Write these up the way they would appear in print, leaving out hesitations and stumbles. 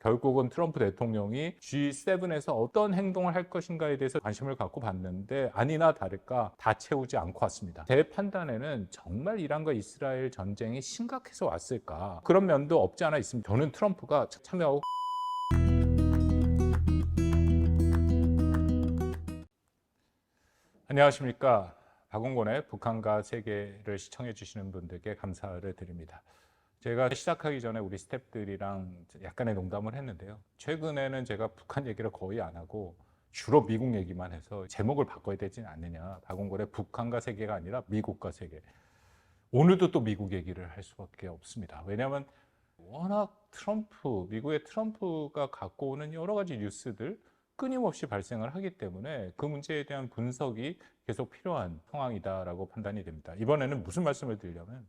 결국은 트럼프 대통령이 G7에서 어떤 행동을 할 것인가에 대해서 관심을 갖고 봤는데 아니나 다를까 다 채우지 않고 왔습니다. 제 판단에는 정말 이란과 이스라엘 전쟁이 심각해서 왔을까? 그런 면도 없지 않아 있습니다. 저는 트럼프가 참여하고 안녕하십니까. 박원곤의 북한과 세계를 시청해 주시는 분들께 감사를 드립니다. 제가 시작하기 전에 우리 스태프들이랑 약간의 농담을 했는데요. 최근에는 제가 북한 얘기를 거의 안 하고 주로 미국 얘기만 해서 제목을 바꿔야 되지 않느냐. 박원곤의 북한과 세계가 아니라 미국과 세계. 오늘도 또 미국 얘기를 할 수밖에 없습니다. 왜냐하면 워낙 미국의 트럼프가 갖고 오는 여러 가지 뉴스들 끊임없이 발생을 하기 때문에 그 문제에 대한 분석이 계속 필요한 상황이다라고 판단이 됩니다. 이번에는 무슨 말씀을 드리려면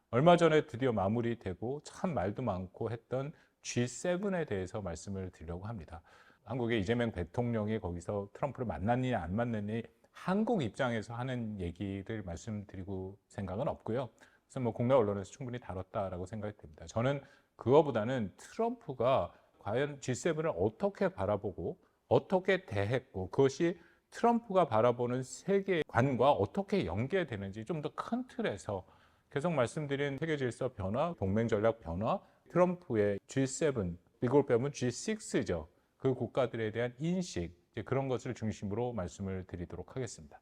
얼마 전에 드디어 마무리되고 참 말도 많고 했던 G7에 대해서 말씀을 드리려고 합니다. 한국의 이재명 대통령이 거기서 트럼프를 만났느냐 안 만났느냐 한국 입장에서 하는 얘기를 말씀드리고 생각은 없고요. 그래서 뭐 국내 언론에서 충분히 다뤘다라고 생각이 됩니다. 저는 그거보다는 트럼프가 과연 G7을 어떻게 바라보고 어떻게 대했고 그것이 트럼프가 바라보는 세계관과 어떻게 연계되는지 좀 더 큰 틀에서 계속 말씀드린 세계 질서 변화, 동맹 전략 변화, 트럼프의 G7, 미국을 빼면 G6죠. 그 국가들에 대한 인식, 그런 것을 중심으로 말씀을 드리도록 하겠습니다.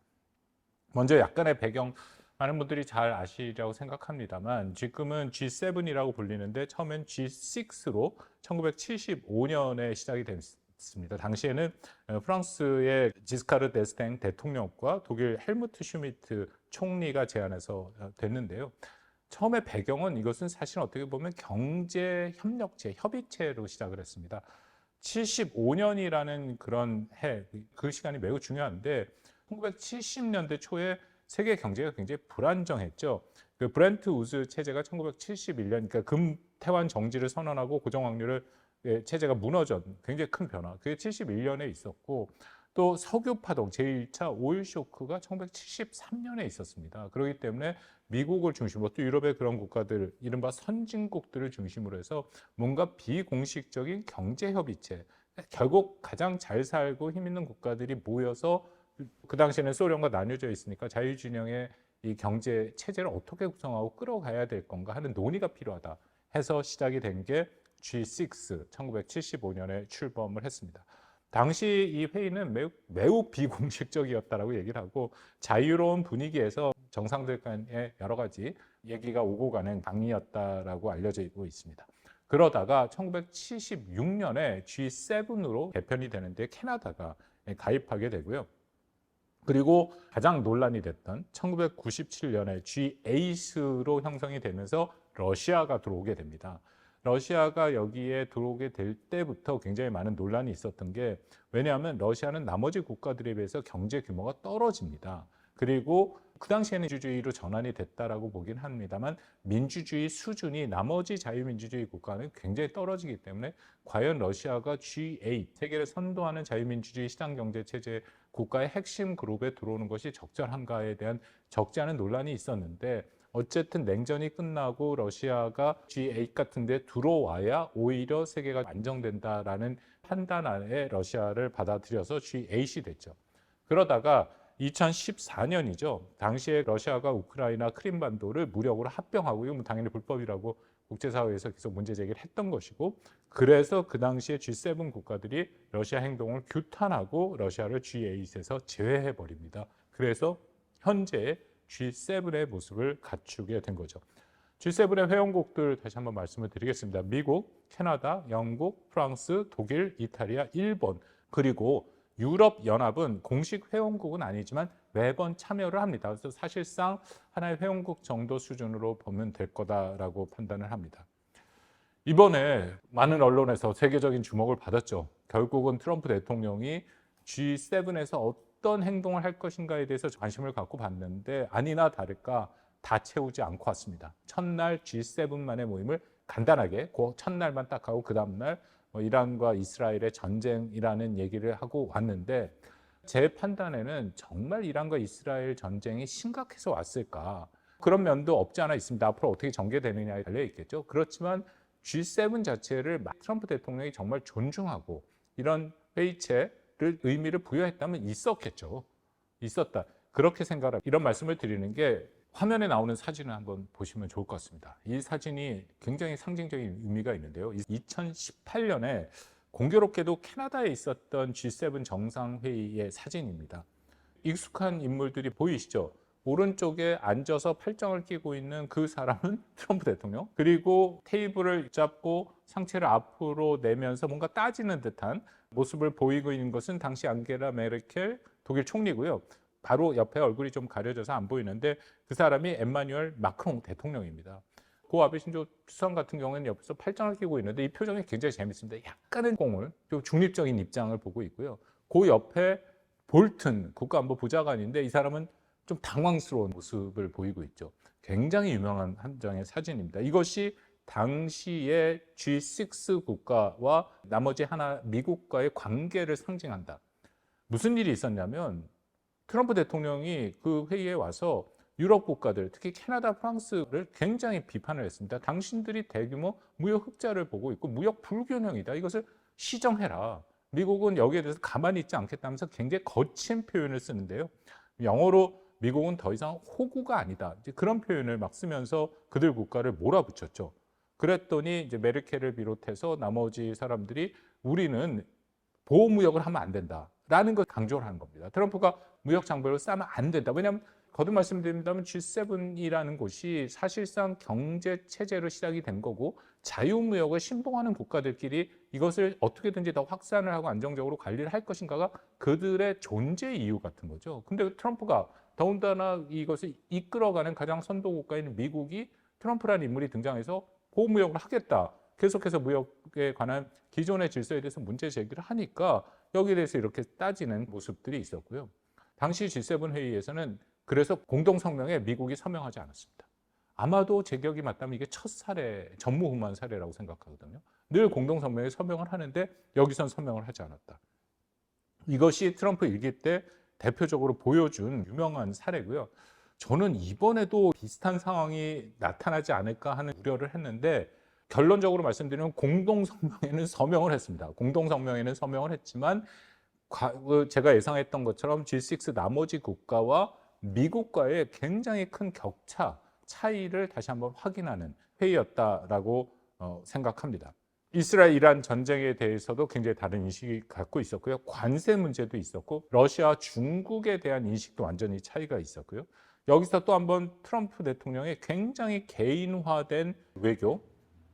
먼저 약간의 배경, 많은 분들이 잘 아시리라고 생각합니다만 지금은 G7이라고 불리는데 처음엔 G6로 1975년에 시작이 됐습니다. 당시에는 프랑스의 지스카르 데스탱 대통령과 독일 헬무트 슈미트 총리가 제안해서 됐는데요. 처음에 배경은 이것은 사실 어떻게 보면 경제 협력체, 협의체로 시작을 했습니다. 75년이라는 그런 해, 그 시간이 매우 중요한데 1970년대 초에 세계 경제가 굉장히 불안정했죠. 그 브렌트 우즈 체제가 1971년, 그러니까 금태환 정지를 선언하고 고정환율을 체제가 무너진 굉장히 큰 변화. 그게 71년에 있었고 또 석유 파동 제1차 오일 쇼크가 1973년에 있었습니다. 그렇기 때문에 미국을 중심으로 또 유럽의 그런 국가들, 이른바 선진국들을 중심으로 해서 뭔가 비공식적인 경제 협의체, 결국 가장 잘 살고 힘 있는 국가들이 모여서 그 당시에는 소련과 나뉘어져 있으니까 자유진영의 이 경제 체제를 어떻게 구성하고 끌어가야 될 건가 하는 논의가 필요하다 해서 시작이 된 게 G6, 1975년에 출범을 했습니다. 당시 이 회의는 매우 비공식적이었다라고 얘기를 하고 자유로운 분위기에서 정상들 간의 여러 가지 얘기가 오고 가는 강의였다라고 알려지고 있습니다. 그러다가 1976년에 G7으로 개편이 되는데 캐나다가 가입하게 되고요. 그리고 가장 논란이 됐던 1997년에 G8로 형성이 되면서 러시아가 들어오게 됩니다. 러시아가 여기에 들어오게 될 때부터 굉장히 많은 논란이 있었던 게 왜냐하면 러시아는 나머지 국가들에 비해서 경제 규모가 떨어집니다. 그리고 그 당시에는 민주주의로 전환이 됐다라고 보긴 합니다만 민주주의 수준이 나머지 자유민주주의 국가는 굉장히 떨어지기 때문에 과연 러시아가 G8, 세계를 선도하는 자유민주주의 시장경제체제 국가의 핵심 그룹에 들어오는 것이 적절한가에 대한 적지 않은 논란이 있었는데 어쨌든 냉전이 끝나고 러시아가 G8 같은 데 들어와야 오히려 세계가 안정된다라는 판단하에 러시아를 받아들여서 G8이 됐죠. 그러다가 2014년이죠. 당시에 러시아가 우크라이나 크림반도를 무력으로 합병하고 이건 당연히 불법이라고 국제사회에서 계속 문제 제기를 했던 것이고 그래서 그 당시에 G7 국가들이 러시아 행동을 규탄하고 러시아를 G8에서 제외해버립니다. 그래서 현재 G7의 모습을 갖추게 된 거죠. G7의 회원국들 다시 한번 말씀을 드리겠습니다. 미국, 캐나다, 영국, 프랑스, 독일, 이탈리아, 일본 그리고 유럽연합은 공식 회원국은 아니지만 매번 참여를 합니다. 그래서 사실상 하나의 회원국 정도 수준으로 보면 될 거다라고 판단을 합니다. 이번에 많은 언론에서 세계적인 주목을 받았죠. 결국은 트럼프 대통령이 G7에서 어떤 행동을 할 것인가에 대해서 관심을 갖고 봤는데 아니나 다를까 다 채우지 않고 왔습니다. 첫날 G7만의 모임을 간단하게 그 첫날만 딱 하고 그 다음날 이란과 이스라엘의 전쟁이라는 얘기를 하고 왔는데 제 판단에는 정말 이란과 이스라엘 전쟁이 심각해서 왔을까? 그런 면도 없지 않아 있습니다. 앞으로 어떻게 전개되느냐에 달려 있겠죠. 그렇지만 G7 자체를 트럼프 대통령이 정말 존중하고 이런 회의체를 의미를 부여했다면 있었겠죠. 있었다. 그렇게 생각합니다. 이런 말씀을 드리는 게 화면에 나오는 사진을 한번 보시면 좋을 것 같습니다. 이 사진이 굉장히 상징적인 의미가 있는데요. 2018년에 공교롭게도 캐나다에 있었던 G7 정상회의의 사진입니다. 익숙한 인물들이 보이시죠? 오른쪽에 앉아서 팔짱을 끼고 있는 그 사람은 트럼프 대통령, 그리고 테이블을 잡고 상체를 앞으로 내면서 뭔가 따지는 듯한 모습을 보이고 있는 것은 당시 앙겔라 메르켈 독일 총리고요. 바로 옆에 얼굴이 좀 가려져서 안 보이는데 그 사람이 엠마뉴엘 마크롱 대통령입니다. 그 아베 신조 수상 같은 경우에는 옆에서 팔짱을 끼고 있는데 이 표정이 굉장히 재밌습니다. 약간은 공을 좀 중립적인 입장을 보고 있고요. 그 옆에 볼튼 국가안보보좌관인데 이 사람은 좀 당황스러운 모습을 보이고 있죠. 굉장히 유명한 한 장의 사진입니다. 이것이 당시의 G6 국가와 나머지 하나 미국과의 관계를 상징한다. 무슨 일이 있었냐면 트럼프 대통령이 그 회의에 와서 유럽 국가들, 특히 캐나다, 프랑스를 굉장히 비판을 했습니다. 당신들이 대규모 무역 흑자를 보고 있고 무역 불균형이다. 이것을 시정해라. 미국은 여기에 대해서 가만히 있지 않겠다면서 굉장히 거친 표현을 쓰는데요. 영어로 미국은 더 이상 호구가 아니다. 이제 그런 표현을 막 쓰면서 그들 국가를 몰아붙였죠. 그랬더니 이제 메르켈을 비롯해서 나머지 사람들이 우리는 보호무역을 하면 안 된다라는 걸 강조를 하는 겁니다. 트럼프가 무역 장벽을 쌓으면 안 된다. 왜냐하면 거듭 말씀드린다면 G7이라는 곳이 사실상 경제 체제로 시작이 된 거고 자유무역을 신봉하는 국가들끼리 이것을 어떻게든지 더 확산을 하고 안정적으로 관리를 할 것인가가 그들의 존재 이유 같은 거죠. 근데 트럼프가 더군다나 이것을 이끌어가는 가장 선도 국가인 미국이 트럼프라는 인물이 등장해서 보호무역을 하겠다. 계속해서 무역에 관한 기존의 질서에 대해서 문제 제기를 하니까 여기에 대해서 이렇게 따지는 모습들이 있었고요. 당시 G7 회의에서는 그래서 공동성명에 미국이 서명하지 않았습니다. 아마도 제 기억이 맞다면 이게 첫 사례, 전무후무한 사례라고 생각하거든요. 늘 공동성명에 서명을 하는데 여기선 서명을 하지 않았다. 이것이 트럼프 일기 때 대표적으로 보여준 유명한 사례고요. 저는 이번에도 비슷한 상황이 나타나지 않을까 하는 우려를 했는데 결론적으로 말씀드리면 공동성명에는 서명을 했습니다. 공동성명에는 서명을 했지만 제가 예상했던 것처럼 G6 나머지 국가와 미국과의 굉장히 큰 격차, 차이를 다시 한번 확인하는 회의였다라고 생각합니다. 이스라엘 이란 전쟁에 대해서도 굉장히 다른 인식이 갖고 있었고요. 관세 문제도 있었고 러시아 중국에 대한 인식도 완전히 차이가 있었고요. 여기서 또 한번 트럼프 대통령의 굉장히 개인화된 외교,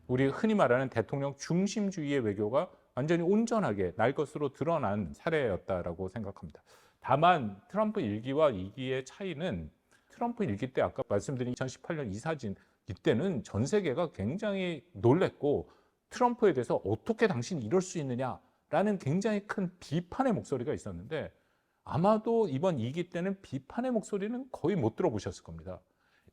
우리 흔히 말하는 대통령 중심주의의 외교가 완전히 온전하게 날 것으로 드러난 사례였다라고 생각합니다. 다만 트럼프 1기와 2기의 차이는 트럼프 1기 때 아까 말씀드린 2018년 이 사진 이때는 전 세계가 굉장히 놀랬고 트럼프에 대해서 어떻게 당신이 이럴 수 있느냐라는 굉장히 큰 비판의 목소리가 있었는데 아마도 이번 2기 때는 비판의 목소리는 거의 못 들어보셨을 겁니다.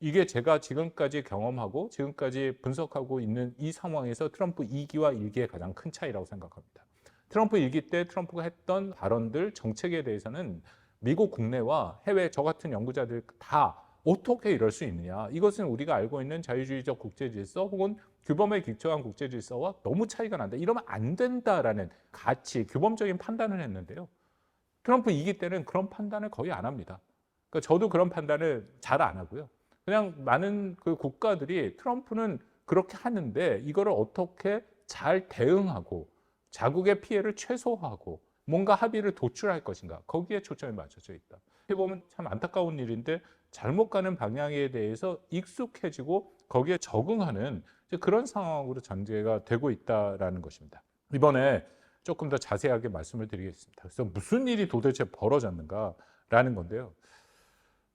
이게 제가 지금까지 경험하고 지금까지 분석하고 있는 이 상황에서 트럼프 2기와 1기의 가장 큰 차이라고 생각합니다. 트럼프 1기 때 트럼프가 했던 발언들, 정책에 대해서는 미국 국내와 해외 저 같은 연구자들 다 어떻게 이럴 수 있느냐. 이것은 우리가 알고 있는 자유주의적 국제질서 혹은 규범에 기초한 국제질서와 너무 차이가 난다. 이러면 안 된다라는 가치, 규범적인 판단을 했는데요. 트럼프 2기 때는 그런 판단을 거의 안 합니다. 그러니까 저도 그런 판단을 잘 안 하고요. 그냥 많은 그 국가들이 트럼프는 그렇게 하는데 이거를 어떻게 잘 대응하고 자국의 피해를 최소화하고 뭔가 합의를 도출할 것인가 거기에 초점이 맞춰져 있다. 어떻게 보면 참 안타까운 일인데 잘못 가는 방향에 대해서 익숙해지고 거기에 적응하는 그런 상황으로 전개가 되고 있다는 것입니다. 이번에 조금 더 자세하게 말씀을 드리겠습니다. 그래서 무슨 일이 도대체 벌어졌는가라는 건데요.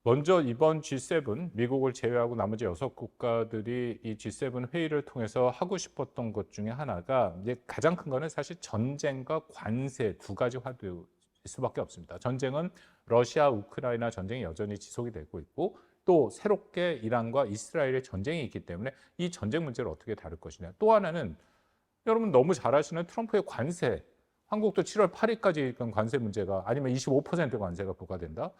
먼저 이번 G7, 미국을 제외하고 나머지 6국가들이 이 G7 회의를 통해서 하고 싶었던 것 중에 하나가 이제 가장 큰 거는 사실 전쟁과 관세 두 가지 화두일 수밖에 없습니다. 전쟁은 러시아, 우크라이나 전쟁이 여전히 지속이 되고 있고 또 새롭게 이란과 이스라엘의 전쟁이 있기 때문에 이 전쟁 문제를 어떻게 다룰 것이냐. 또 하나는 여러분 너무 잘 아시는 트럼프의 관세. 한국도 7월 8일까지 관세 문제가 아니면 25% 관세가 부과된다.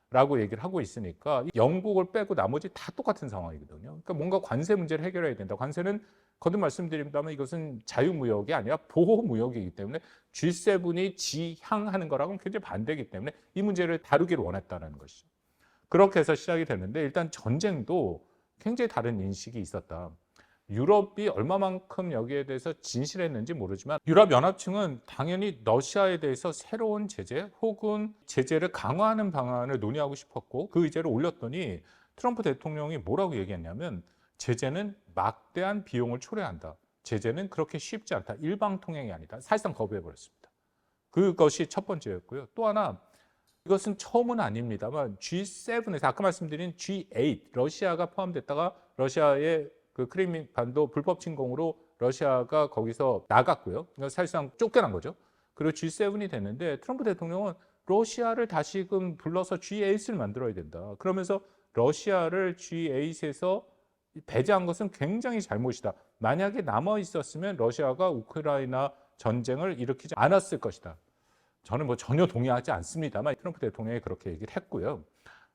라고 얘기를 하고 있으니까 영국을 빼고 나머지 다 똑같은 상황이거든요. 그러니까 뭔가 관세 문제를 해결해야 된다. 관세는 거듭 말씀드립니다만 이것은 자유무역이 아니라 보호무역이기 때문에 G7이 지향하는 거랑은 굉장히 반대이기 때문에 이 문제를 다루기를 원했다는 것이죠. 그렇게 해서 시작이 됐는데 일단 전쟁도 굉장히 다른 인식이 있었다. 유럽이 얼마만큼 여기에 대해서 진실했는지 모르지만 유럽 연합층은 당연히 러시아에 대해서 새로운 제재 혹은 제재를 강화하는 방안을 논의하고 싶었고 그 의제를 올렸더니 트럼프 대통령이 뭐라고 얘기했냐면 제재는 막대한 비용을 초래한다. 제재는 그렇게 쉽지 않다. 일방통행이 아니다. 사실상 거부해버렸습니다. 그것이 첫 번째였고요. 또 하나 이것은 처음은 아닙니다만 G7에서 아까 말씀드린 G8 러시아가 포함됐다가 러시아의 그 크림민 반도 불법 침공으로 러시아가 거기서 나갔고요. 그러니까 사실상 쫓겨난 거죠. 그리고 G7이 됐는데 트럼프 대통령은 러시아를 다시금 불러서 G8을 만들어야 된다. 그러면서 러시아를 G8에서 배제한 것은 굉장히 잘못이다. 만약에 남아 있었으면 러시아가 우크라이나 전쟁을 일으키지 않았을 것이다. 저는 뭐 전혀 동의하지 않습니다만 트럼프 대통령이 그렇게 얘기를 했고요.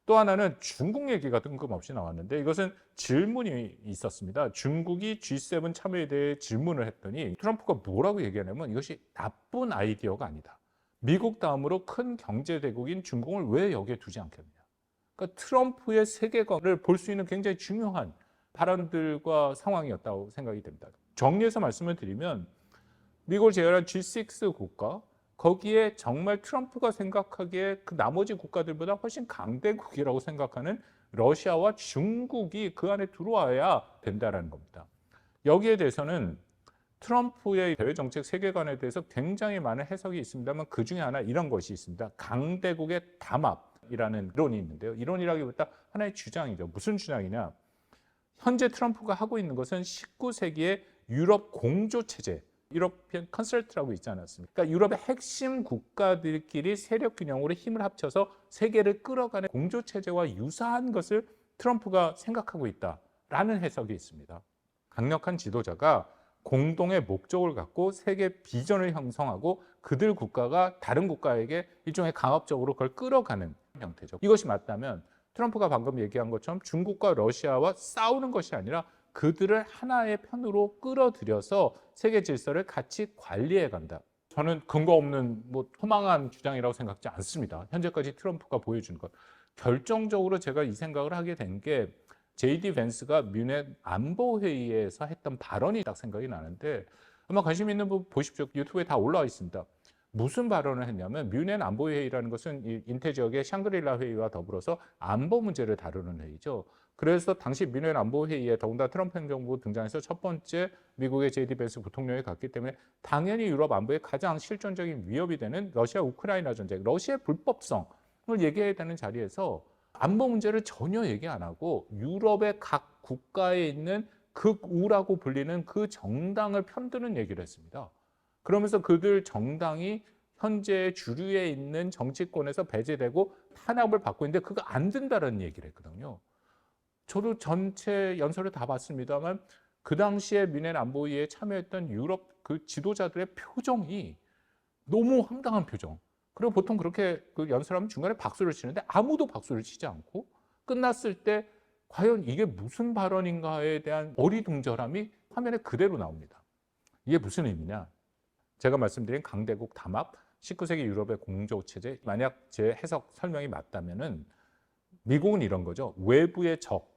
또 하나는 중국 얘기가 뜬금없이 나왔는데 이것은 질문이 있었습니다. 중국이 G7 참여에 대해 질문을 했더니 트럼프가 뭐라고 얘기하냐면 이것이 나쁜 아이디어가 아니다. 미국 다음으로 큰 경제대국인 중국을 왜 여기에 두지 않겠느냐. 그러니까 트럼프의 세계관을 볼 수 있는 굉장히 중요한 발언들과 상황이었다고 생각이 됩니다. 정리해서 말씀을 드리면 미국을 제외한 G6 국가 거기에 정말 트럼프가 생각하기에 그 나머지 국가들보다 훨씬 강대국이라고 생각하는 러시아와 중국이 그 안에 들어와야 된다는 겁니다. 여기에 대해서는 트럼프의 대외정책 세계관에 대해서 굉장히 많은 해석이 있습니다만 그중에 하나 이런 것이 있습니다. 강대국의 담합이라는 이론이 있는데요. 이론이라기보다 하나의 주장이죠. 무슨 주장이냐. 현재 트럼프가 하고 있는 것은 19세기의 유럽 공조체제 유러피언 컨설트라고 있지 않았습니까? 그러니까 유럽의 핵심 국가들끼리 세력 균형으로 힘을 합쳐서 세계를 끌어가는 공조체제와 유사한 것을 트럼프가 생각하고 있다라는 해석이 있습니다. 강력한 지도자가 공동의 목적을 갖고 세계 비전을 형성하고 그들 국가가 다른 국가에게 일종의 강압적으로 그걸 끌어가는 형태죠. 이것이 맞다면 트럼프가 방금 얘기한 것처럼 중국과 러시아와 싸우는 것이 아니라 그들을 하나의 편으로 끌어들여서 세계 질서를 같이 관리해 간다. 저는 근거 없는 허망한 주장이라고 생각하지 않습니다. 현재까지 트럼프가 보여준 것. 결정적으로 제가 이 생각을 하게 된 게 JD 벤스가 뮌헨 안보회의에서 했던 발언이 딱 생각이 나는데 아마 관심 있는 분 보십시오. 유튜브에 다 올라와 있습니다. 무슨 발언을 했냐면 뮌헨 안보회의라는 것은 인태 지역의 샹그릴라 회의와 더불어서 안보 문제를 다루는 회의죠. 그래서 당시 뮌헨 안보회의에 더군다나 트럼프 행정부 등장해서 첫 번째 미국의 JD 벤스 부통령이 갔기 때문에 당연히 유럽 안보에 가장 실존적인 위협이 되는 러시아 우크라이나 전쟁, 러시아의 불법성을 얘기해야 되는 자리에서 안보 문제를 전혀 얘기 안 하고 유럽의 각 국가에 있는 극우라고 불리는 그 정당을 편드는 얘기를 했습니다. 그러면서 그들 정당이 현재 주류에 있는 정치권에서 배제되고 탄압을 받고 있는데 그거 안 된다는 얘기를 했거든요. 저도 전체 연설을 다 봤습니다만 그 당시에 뮌헨 안보회의에 참여했던 유럽 그 지도자들의 표정이 너무 황당한 표정. 그리고 보통 그렇게 그 연설하면 중간에 박수를 치는데 아무도 박수를 치지 않고 끝났을 때 과연 이게 무슨 발언인가에 대한 어리둥절함이 화면에 그대로 나옵니다. 이게 무슨 의미냐? 제가 말씀드린 강대국 담합, 19세기 유럽의 공조체제, 만약 제 해석 설명이 맞다면은 미국은 이런 거죠. 외부의 적,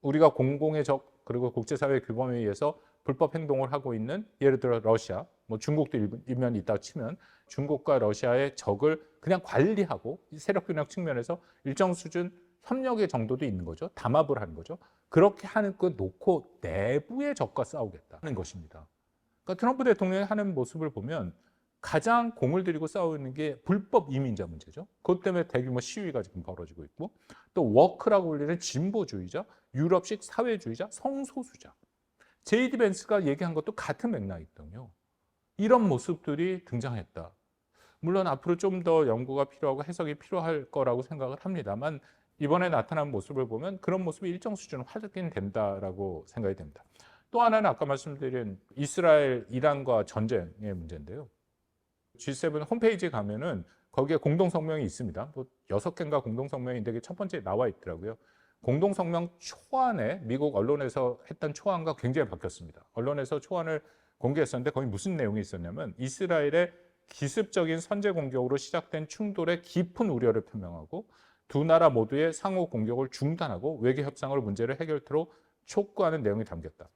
우리가 공공의 적, 그리고 국제사회 규범에 의해서 불법 행동을 하고 있는 예를 들어 러시아, 중국도 일면 있다고 치면 중국과 러시아의 적을 그냥 관리하고 세력균형 측면에서 일정 수준 협력의 정도도 있는 거죠. 담합을 하는 거죠. 그렇게 하는 거 놓고 내부의 적과 싸우겠다는 것입니다. 그러니까 트럼프 대통령이 하는 모습을 보면 가장 공을 들이고 싸우는 게 불법 이민자 문제죠. 그것 때문에 대규모 시위가 지금 벌어지고 있고 또 워크라고 불리는 진보주의자, 유럽식 사회주의자, 성소수자. 제이디 벤스가 얘기한 것도 같은 맥락이거든요. 이런 모습들이 등장했다. 물론 앞으로 좀 더 연구가 필요하고 해석이 필요할 거라고 생각을 합니다만 이번에 나타난 모습을 보면 그런 모습이 일정 수준 확인된다라고 생각이 됩니다. 또 하나는 아까 말씀드린 이스라엘, 이란과 전쟁의 문제인데요. G7 홈페이지에 가면은 거기에 공동성명이 있습니다. 6개인가 공동성명인데 첫 번째에 나와 있더라고요. 공동성명 초안에 미국 언론에서 했던 초안과 굉장히 바뀌었습니다. 언론에서 초안을 공개했었는데 거기 무슨 내용이 있었냐면 이스라엘의 기습적인 선제 공격으로 시작된 충돌의 깊은 우려를 표명하고 두 나라 모두의 상호 공격을 중단하고 외교 협상으로 문제를 해결토록 촉구하는 내용이 담겼다.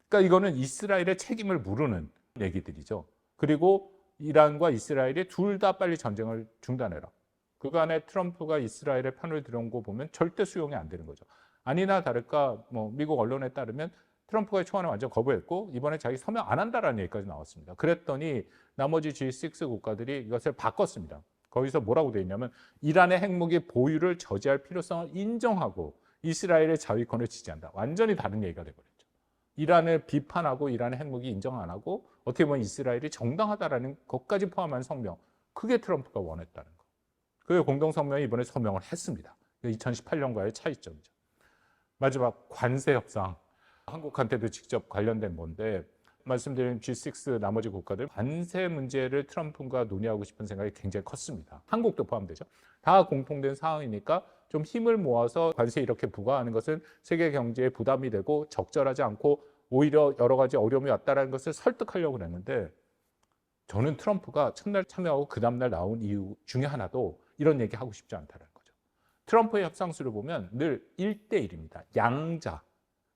그러니까 이거는 이스라엘의 책임을 물으는 얘기들이죠. 그리고 이란과 이스라엘이 둘 다 빨리 전쟁을 중단해라. 그간에 트럼프가 이스라엘의 편을 들은 거 보면 절대 수용이 안 되는 거죠. 아니나 다를까 미국 언론에 따르면 트럼프가 초안을 완전 거부했고 이번에 자기 서명 안 한다라는 얘기까지 나왔습니다. 그랬더니 나머지 G6 국가들이 이것을 바꿨습니다. 거기서 뭐라고 돼 있냐면 이란의 핵무기 보유를 저지할 필요성을 인정하고 이스라엘의 자위권을 지지한다. 완전히 다른 얘기가 돼버렸죠. 이란을 비판하고 이란의 핵무기 인정 안 하고 어떻게 보면 이스라엘이 정당하다라는 것까지 포함한 성명. 그게 트럼프가 원했다는 거. 그 공동성명이 이번에 서명을 했습니다. 2018년과의 차이점이죠. 마지막 관세 협상. 한국한테도 직접 관련된 건데 말씀드린 G6 나머지 국가들 관세 문제를 트럼프가 논의하고 싶은 생각이 굉장히 컸습니다. 한국도 포함되죠. 다 공통된 사항이니까 좀 힘을 모아서 관세 이렇게 부과하는 것은 세계 경제에 부담이 되고 적절하지 않고 오히려 여러 가지 어려움이 왔다는 것을 설득하려고 했는데 저는 트럼프가 첫날 참여하고 그 다음날 나온 이유 중에 하나도 이런 얘기 하고 싶지 않다는 거죠. 트럼프의 협상수를 보면 늘 1대1입니다. 양자.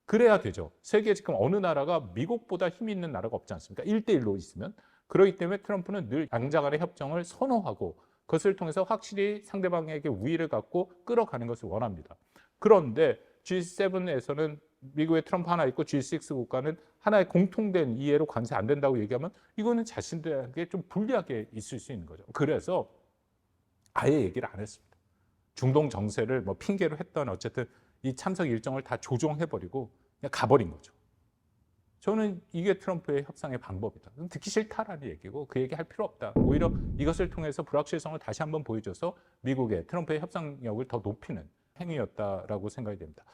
그래야 되죠. 세계에 지금 어느 나라가 미국보다 힘이 있는 나라가 없지 않습니까? 1대1로 있으면. 그렇기 때문에 트럼프는 늘 양자 간의 협정을 선호하고 그것을 통해서 확실히 상대방에게 우위를 갖고 끌어가는 것을 원합니다. 그런데 G7에서는 미국의 트럼프 하나 있고 G6 국가는 하나의 공통된 이해로 관세 안 된다고 얘기하면 이거는 자신들에게 좀 불리하게 있을 수 있는 거죠. 그래서 아예 얘기를 안 했습니다. 중동 정세를 핑계로 했던 어쨌든 이 참석 일정을 다 조정해버리고 그냥 가버린 거죠. 저는 이게 트럼프의 협상의 방법이다. 듣기 싫다라는 얘기고 그 얘기 할 필요 없다. 오히려 이것을 통해서 불확실성을 다시 한번 보여줘서 미국의 트럼프의 협상력을 더 높이는 행위였다라고 생각이 됩니다.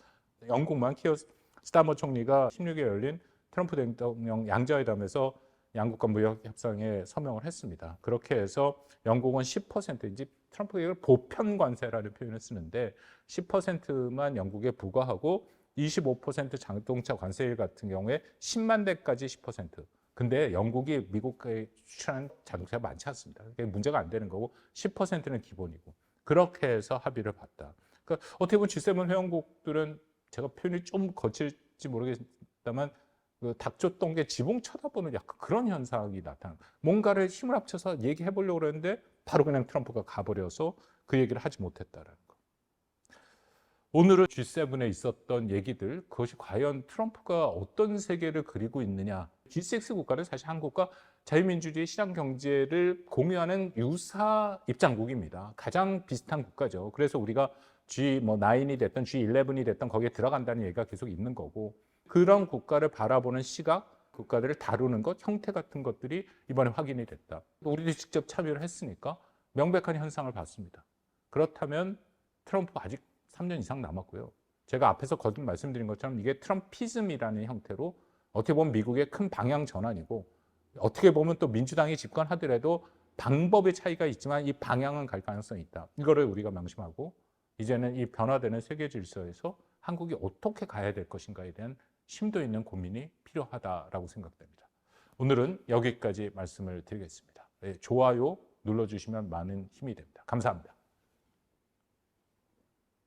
영국만 키어 스타머 총리가 16일에 열린 트럼프 대통령 양자회담에서 양국 간 무역 협상에 서명을 했습니다. 그렇게 해서 영국은 10%인지 트럼프가 이걸 보편 관세라는 표현을 쓰는데 10%만 영국에 부과하고 25% 자동차 관세율 같은 경우에 10만 대까지 10%. 근데 영국이 미국에 수출하는 자동차가 많지 않습니다. 그게 문제가 안 되는 거고 10%는 기본이고 그렇게 해서 합의를 봤다. 그러니까 어떻게 보면 G7 회원국들은 제가 표현이 좀 거칠지 모르겠다만 닭줬던 게 지붕 쳐다보는 약간 그런 현상이 나타나는 뭔가를 힘을 합쳐서 얘기해 보려고 그랬는데 바로 그냥 트럼프가 가버려서 그 얘기를 하지 못했다는 거. 오늘은 G7에 있었던 얘기들 그것이 과연 트럼프가 어떤 세계를 그리고 있느냐. G6 국가는 사실 한국과 자유민주주의 시장 경제를 공유하는 유사 입장국입니다. 가장 비슷한 국가죠. 그래서 우리가 G9이 됐던 G11이 됐던 거기에 들어간다는 얘기가 계속 있는 거고 그런 국가를 바라보는 시각, 국가들을 다루는 것, 형태 같은 것들이 이번에 확인이 됐다. 우리도 직접 참여를 했으니까 명백한 현상을 봤습니다. 그렇다면 트럼프 아직 3년 이상 남았고요. 제가 앞에서 거듭 말씀드린 것처럼 이게 트럼피즘이라는 형태로 어떻게 보면 미국의 큰 방향 전환이고 어떻게 보면 또 민주당이 집권하더라도 방법의 차이가 있지만 이 방향은 갈 가능성이 있다. 이거를 우리가 명심하고 이제는 이 변화되는 세계 질서에서 한국이 어떻게 가야 될 것인가에 대한 심도 있는 고민이 필요하다라고 생각됩니다. 오늘은 여기까지 말씀을 드리겠습니다. 좋아요 눌러주시면 많은 힘이 됩니다. 감사합니다.